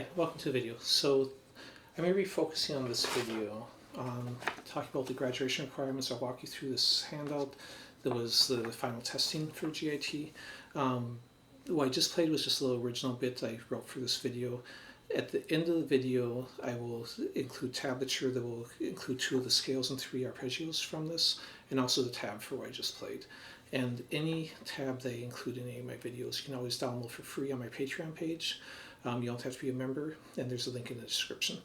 Hi, welcome to the video. So I'm going to be focusing on this video on talking about the graduation requirements. I'll walk you through this handout that was the final testing for GIT. What I just played was just a little original bit I wrote for this video. At the end of the video, I will include tablature that will include 2 of the scales and 3 arpeggios from this, and also the tab for what I just played. And any tab that I include in any of my videos, you can always download for free on my Patreon page. You don't have to be a member, and there's a link in the description.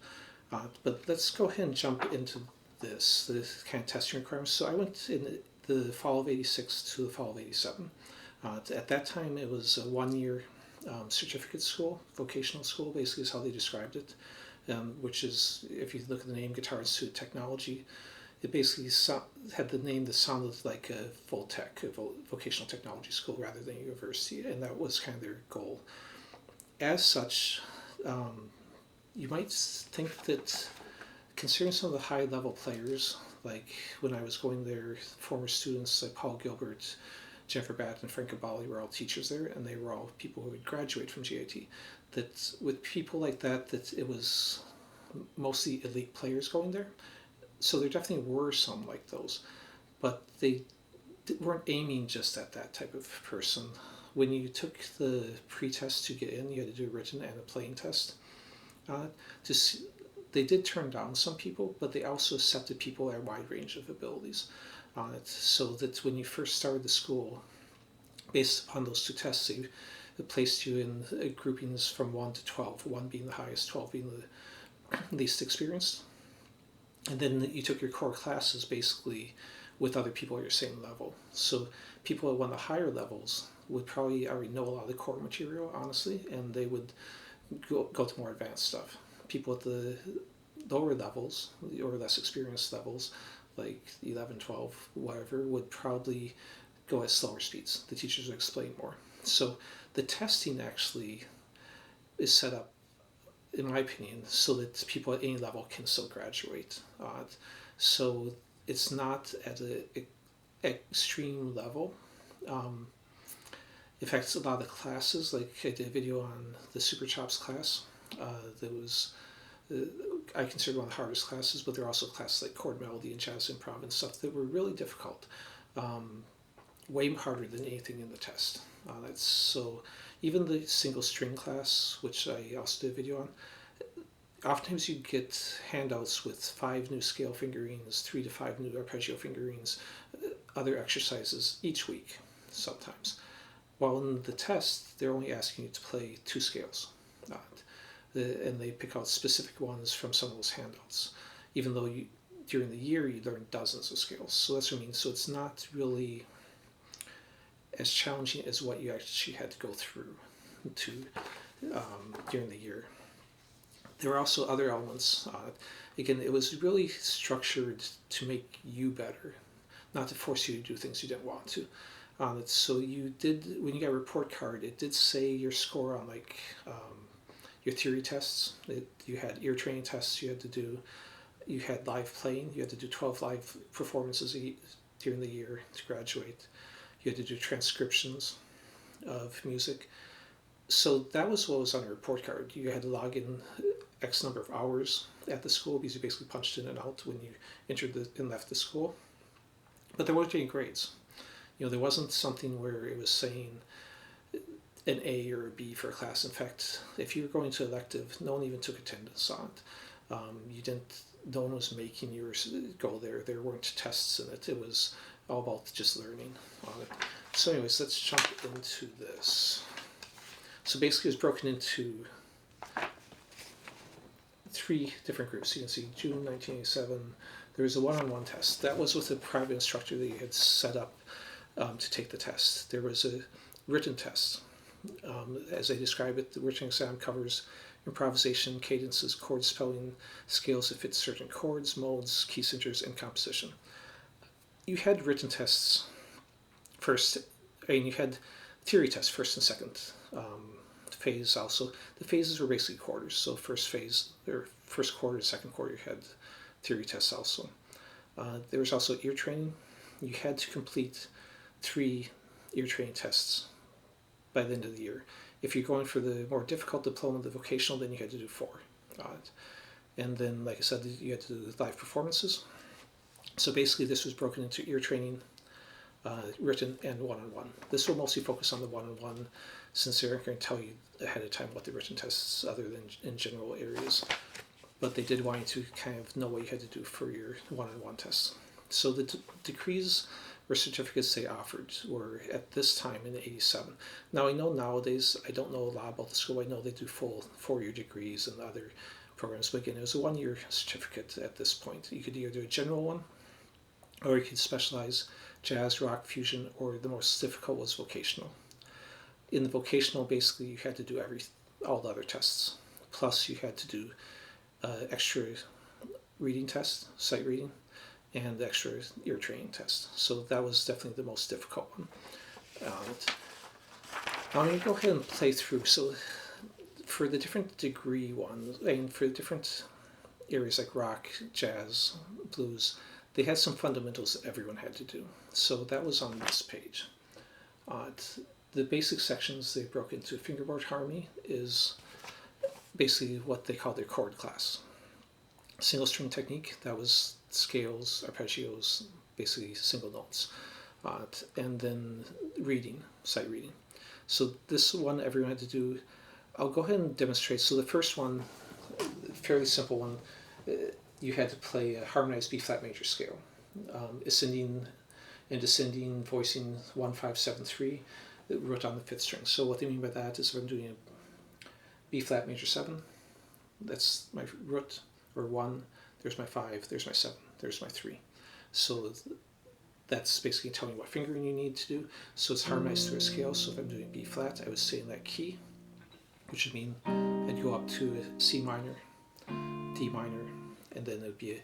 But let's go ahead and jump into this kind of testing requirements. So I went in the fall of '86 to the fall of '87. At that time, it was a 1-year certificate school, vocational school, basically is how they described it, which is, if you look at the name, Guitar Institute of Technology, it basically had the name that sounded like a Voltech, a vocational technology school, rather than a university, and that was kind of their goal. As such, you might think that, considering some of the high-level players, like when I was going there, former students like Paul Gilbert, Jennifer Batt, and Frank Abali were all teachers there, and they were all people who would graduate from GIT, that with people like that, that it was mostly elite players going there. So there definitely were some like those, but they weren't aiming just at that type of person. When you took the pre-test to get in, you had to do a written and a playing test. They did turn down some people, but they also accepted people at a wide range of abilities. So that when you first started the school, based upon those 2 tests, they placed you in groupings from 1 to 12, 1 being the highest, 12 being the least experienced. And then you took your core classes basically with other people at your same level. So people at one of the higher levels would probably already know a lot of the core material, honestly, and they would go to more advanced stuff. People at the lower levels, or less experienced levels, like 11, 12, whatever, would probably go at slower speeds. The teachers would explain more. So the testing actually is set up, in my opinion, so that people at any level can still graduate. So it's not at an extreme level. In fact, a lot of the classes, like I did a video on the Super Chops class, that was, I consider one of the hardest classes, but there are also classes like chord melody and jazz improv and stuff that were really difficult, way harder than anything in the test. So even the single string class, which I also did a video on, oftentimes you get handouts with 5 new scale fingerings, 3 to 5 new arpeggio fingerings, other exercises each week sometimes. While in the test, they're only asking you to play 2 scales. And they pick out specific ones from some of those handouts, even though during the year you learn dozens of scales. So that's what I mean. So it's not really as challenging as what you actually had to go through during the year. There were also other elements. Again, it was really structured to make you better, not to force you to do things you didn't want to. So you did, when you got a report card, it did say your score on like your theory tests. You had ear training tests you had to do. You had live playing. You had to do 12 live performances during the year to graduate. You had to do transcriptions of music. So that was what was on the report card. You had to log in X number of hours at the school, because you basically punched in and out when you entered and left the school. But there weren't any grades. There wasn't something where it was saying an A or a B for a class. In fact, if you were going to elective, no one even took attendance on it. No one was making you go there. There weren't tests in it. It was all about just learning on it. So anyways, let's jump into this. So basically it's broken into 3 different groups. You can see June 1987, there was a one-on-one test. That was with a private instructor that you had set up to take the test. There was a written test. As I describe it, the written exam covers improvisation, cadences, chord spelling, scales that fit certain chords, modes, key centers, and composition. You had written tests first, and you had theory tests first and second phase also. The phases were basically quarters. So first phase, or first quarter, second quarter, you had theory tests also. There was also ear training. You had to complete 3 ear training tests by the end of the year. If you're going for the more difficult diploma, the vocational, then you had to do 4 on it. And then, like I said, you had to do live performances. So basically this was broken into ear training, written, and one-on-one. This will mostly focus on the one-on-one, since they're not going to tell you ahead of time what the written tests other than in general areas. But they did want you to kind of know what you had to do for your one-on-one tests. So the degrees or certificates they offered were at this time in '87. Now I know nowadays, I don't know a lot about the school. I know they do full 4-year degrees and other programs, but again, it was a 1-year certificate at this point. You could either do a general one, or you could specialize jazz, rock, fusion, or the most difficult was vocational. In the vocational, basically, you had to do all the other tests. Plus, you had to do extra reading tests, sight reading, and extra ear training test. So that was definitely the most difficult one. I'm going to go ahead and play through. So for the different degree ones, and for the different areas like rock, jazz, blues, they had some fundamentals that everyone had to do. So that was on this page. The basic sections they broke into. Fingerboard harmony is basically what they call their chord class. Single string technique, that was scales, arpeggios, basically single notes. And then reading, sight reading. So this one everyone had to do. I'll go ahead and demonstrate. So the first one, fairly simple one, you had to play a harmonized B flat major scale, ascending and descending, voicing 1, 5, 7, 3, wrote on the 5th string. So what they mean by that is if I'm doing a B flat major 7, that's my root, or 1, there's my 5, there's my 7, there's my 3. So that's basically telling you what fingering you need to do. So it's harmonized through a scale. So if I'm doing B flat, I would stay in that key, which would mean I'd go up to a C minor, D minor, and then it would be a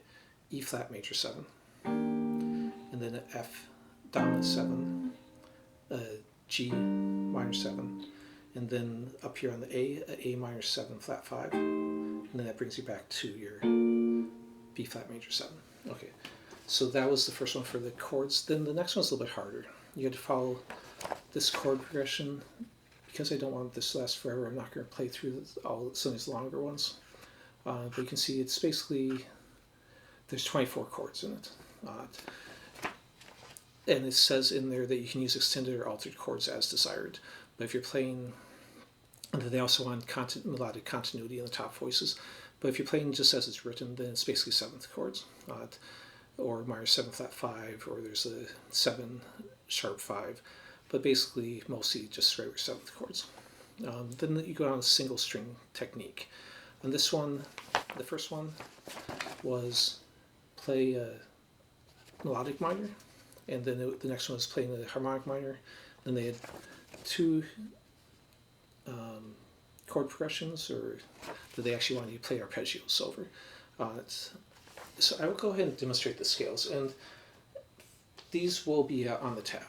E flat major 7, and then an F dominant 7, a G minor 7, and then up here on the A minor 7 flat 5, and then that brings you back to your B flat major 7. Okay, so that was the first one for the chords. Then the next one's a little bit harder. You had to follow this chord progression. Because I don't want this to last forever, I'm not going to play through some of these longer ones. But you can see it's basically, there's 24 chords in it. And it says in there that you can use extended or altered chords as desired. But if you're playing, and they also want melodic continuity in the top voices. But if you're playing just as it's written, then it's basically 7th chords. Or minor 7 flat 5, or there's a 7 sharp 5. But basically mostly just regular 7th chords. Then you go on a single string technique. And this one, the first one, was play a melodic minor, and then the next one was playing the harmonic minor. Then they had 2 chord progressions, or that they actually wanted you to play arpeggios over. So I will go ahead and demonstrate the scales, and these will be on the tab.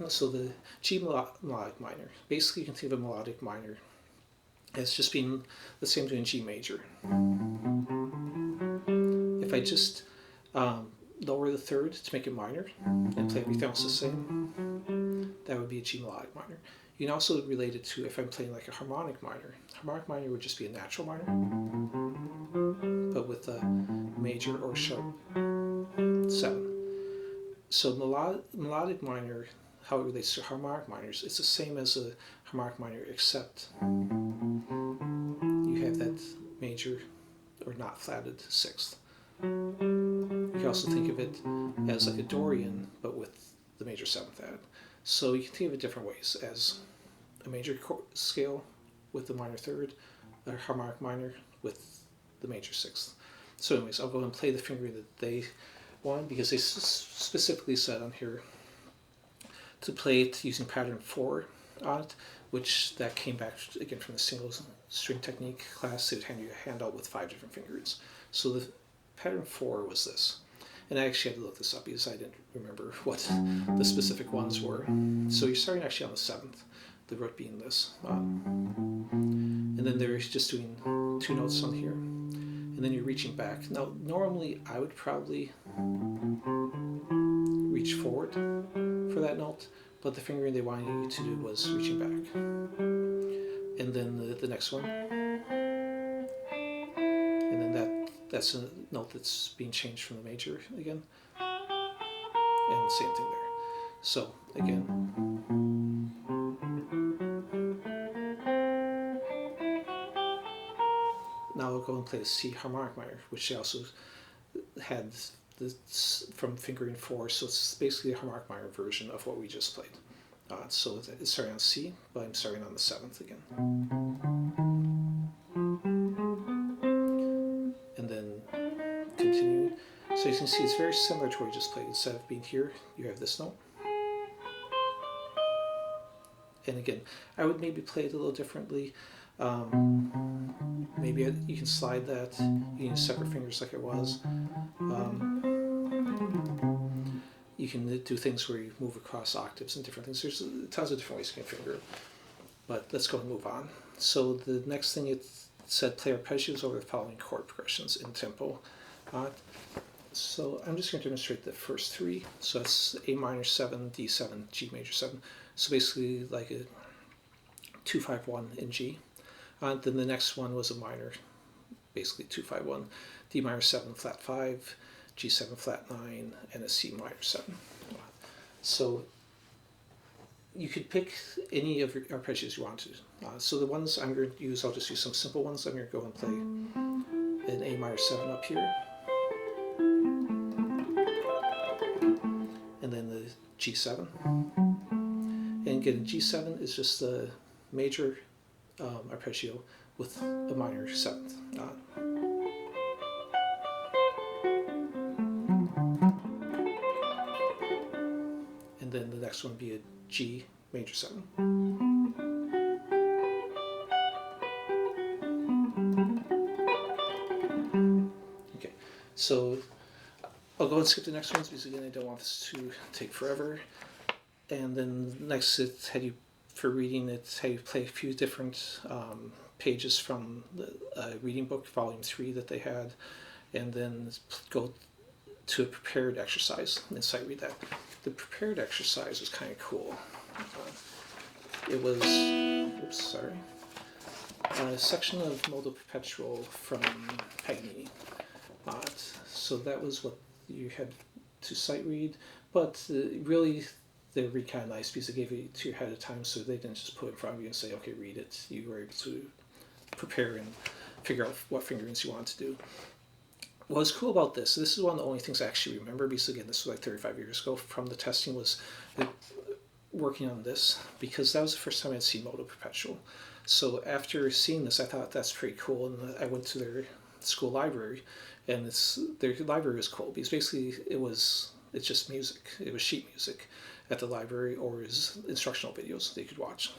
So the G melodic minor, basically you can think of a melodic minor as just being the same doing G major. If I just lower the 3rd to make it minor and play everything else the same, that would be a G melodic minor. You can also relate it to if I'm playing like a harmonic minor. Harmonic minor would just be a natural minor, but with a major or sharp 7. So melodic minor, how it relates to harmonic minors, it's the same as a harmonic minor, except you have that major or not flatted 6th. You can also think of it as like a Dorian, but with the major 7th added. So you can think of it different ways, as a major scale with the minor 3rd, a harmonic minor with the major 6th. So anyways, I'll go and play the fingering that they wanted, because they specifically said on here to play it using pattern 4 on it, which that came back again from the single string technique class. They would hand you a handout with 5 different fingerings. So the pattern 4 was this. And I actually had to look this up because I didn't remember what the specific ones were. So you're starting actually on the 7th, the root being this. And then they're just doing 2 notes on here. And then you're reaching back. Now, normally I would probably reach forward for that note, but the fingering they wanted you to do was reaching back. and then the next one, and then that's a note that's being changed from the major again, and same thing there. So again, now I'll go and play the C harmonic minor, which I also had this from fingering 4, so it's basically a harmonic minor version of what we just played. So it's starting on C, but I'm starting on the 7th again. And then continuing. So you can see it's very similar to what we just played. Instead of being here, you have this note. And again, I would maybe play it a little differently. Maybe you can slide that. You can use separate fingers like it was. You can do things where you move across octaves and different things. There's tons of different ways you can finger it. But let's go and move on. So the next thing it said, play arpeggios over the following chord progressions in tempo. So I'm just going to demonstrate the first 3. So that's A minor 7, D7, G major 7. So basically like a 2-5-1 in G. Then the next one was a minor, basically 2-5-1, D minor 7 flat 5, G7 flat 9, and a C minor 7. So you could pick any of your arpeggios you want to. So the ones I'm going to use, I'll just use some simple ones. I'm going to go and play an A minor 7 up here, and then the G7. And again, G7 is just the major arpeggio with a minor 7th. And then the next one would be a G major 7. Okay, so I'll go and skip the next ones because again I don't want this to take forever. And then next it had you, for reading, it's how you play a few different pages from the reading book, volume 3 that they had, and then go to a prepared exercise and sight read that. The prepared exercise was kind of cool. It was, a section of Modo Perpetual from Paganini. So that was what you had to sight read, but really they were kind of nice because they gave it to you ahead of time, so they didn't just put it in front of you and say, okay, read it. You were able to prepare and figure out what fingerings you want to do. What was cool about this is one of the only things I actually remember, because again, this was like 35 years ago from the testing, was working on this, because that was the first time I'd seen Modo Perpetual. So after seeing this, I thought that's pretty cool, and I went to their school library, and their library was cool, because basically it's just music. It was sheet music at the library, or is instructional videos that you could watch.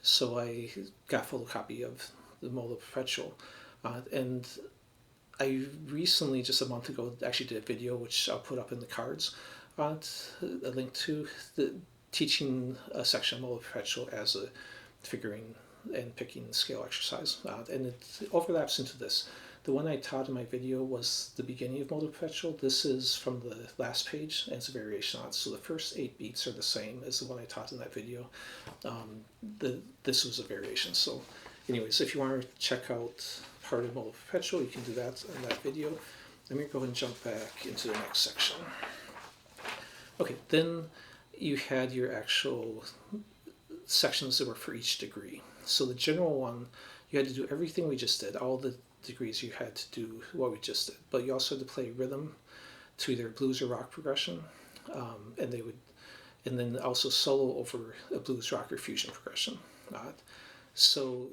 So I got a photocopy of the Modo Perpetual, and I recently, just a month ago, actually did a video, which I'll put up in the cards, a link to teaching a section of Modo Perpetual as a figuring and picking scale exercise, and it overlaps into this. The one I taught in my video was the beginning of Modo Perpetual. This is from the last page, and it's a variation on it. So the first 8 beats are the same as the one I taught in that video. This was a variation. So anyways, if you want to check out part of Modo Perpetual, you can do that in that video. Let me go ahead and jump back into the next section. Okay, then you had your actual sections that were for each degree. So the general one, you had to do everything we just did, all the degrees you had to do what we just did, but you also had to play rhythm to either blues or rock progression, and then also solo over a blues rock or fusion progression. So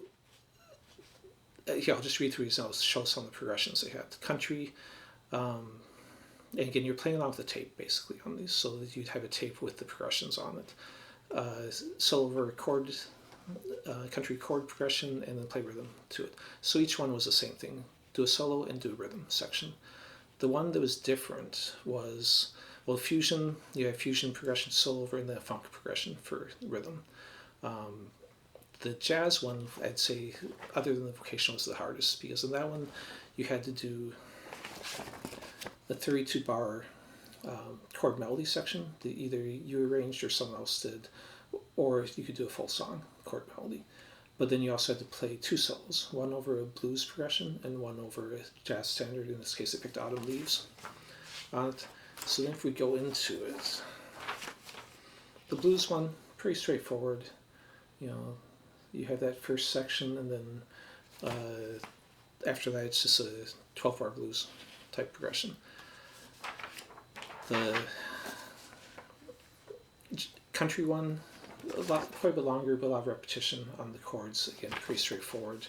yeah, I'll just read through these and I'll show some of the progressions they had. Country, and again, you're playing along with the tape basically on these, so that you'd have a tape with the progressions on it. Solo over chord, country chord progression, and then play rhythm to it. So each one was the same thing. Do a solo and do a rhythm section. The one that was different was, well, fusion, you have fusion progression solo over, and then a funk progression for rhythm. The jazz one, I'd say, other than the vocational, was the hardest, because in that one you had to do the 32 bar chord melody section that either you arranged or someone else did, or you could do a full song chord melody. but then you also had to play two solos, one over a blues progression and one over a jazz standard. In this case, I picked Autumn Leaves on it. So then if we go into it, the blues one, pretty straightforward. You know, you have that first section, and then after that it's just a 12-bar blues type progression. The country one, quite a bit longer, but a lot of repetition on the chords. Again, pretty straightforward.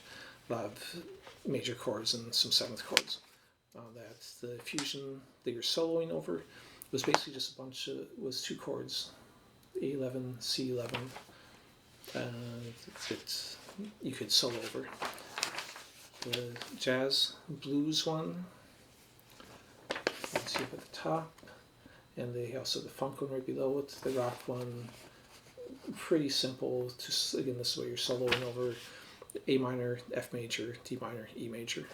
A lot of major chords and some seventh chords. That's the fusion that you're soloing over. Was basically just a bunch of, was two chords, A11, C11, that you could solo over. The jazz blues one, let's see up at the top, and they also the funk one right below it. The rock one, pretty simple. Just again, this is what you're soloing over: A minor, F major, D minor, E major.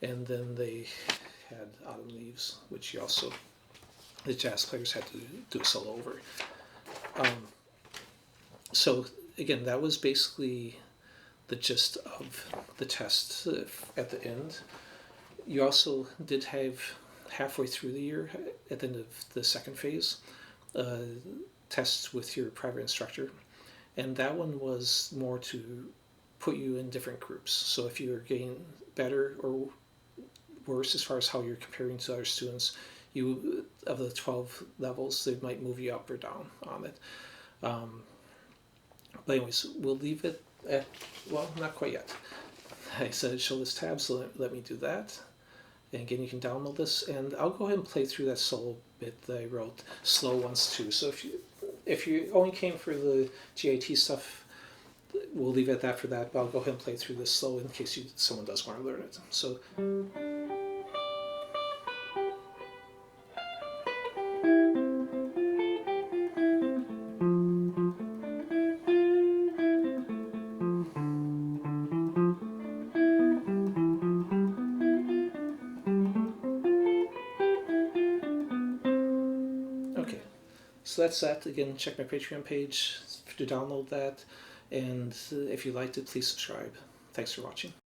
And then they had Autumn Leaves, which you also, the jazz players had to do a solo over. So again, that was basically the gist of the test at the end. You also did have, halfway through the year, at the end of the second phase, tests with your private instructor. And that one was more to put you in different groups. So if you're getting better or worse as far as how you're comparing to other students, you, of the 12 levels, they might move you up or down on it. But anyways, we'll leave it at, well, not quite yet. I said show this tab, so let me do that. And again, you can download this, and I'll go ahead and play through that solo bit that I wrote slow once too. So if you only came for the GIT stuff, we'll leave it at that for that, but I'll go ahead and play through this slow in case someone does want to learn it. So. Okay, so that's that. Again, check my Patreon page to download that, and if you liked it, please subscribe. Thanks for watching.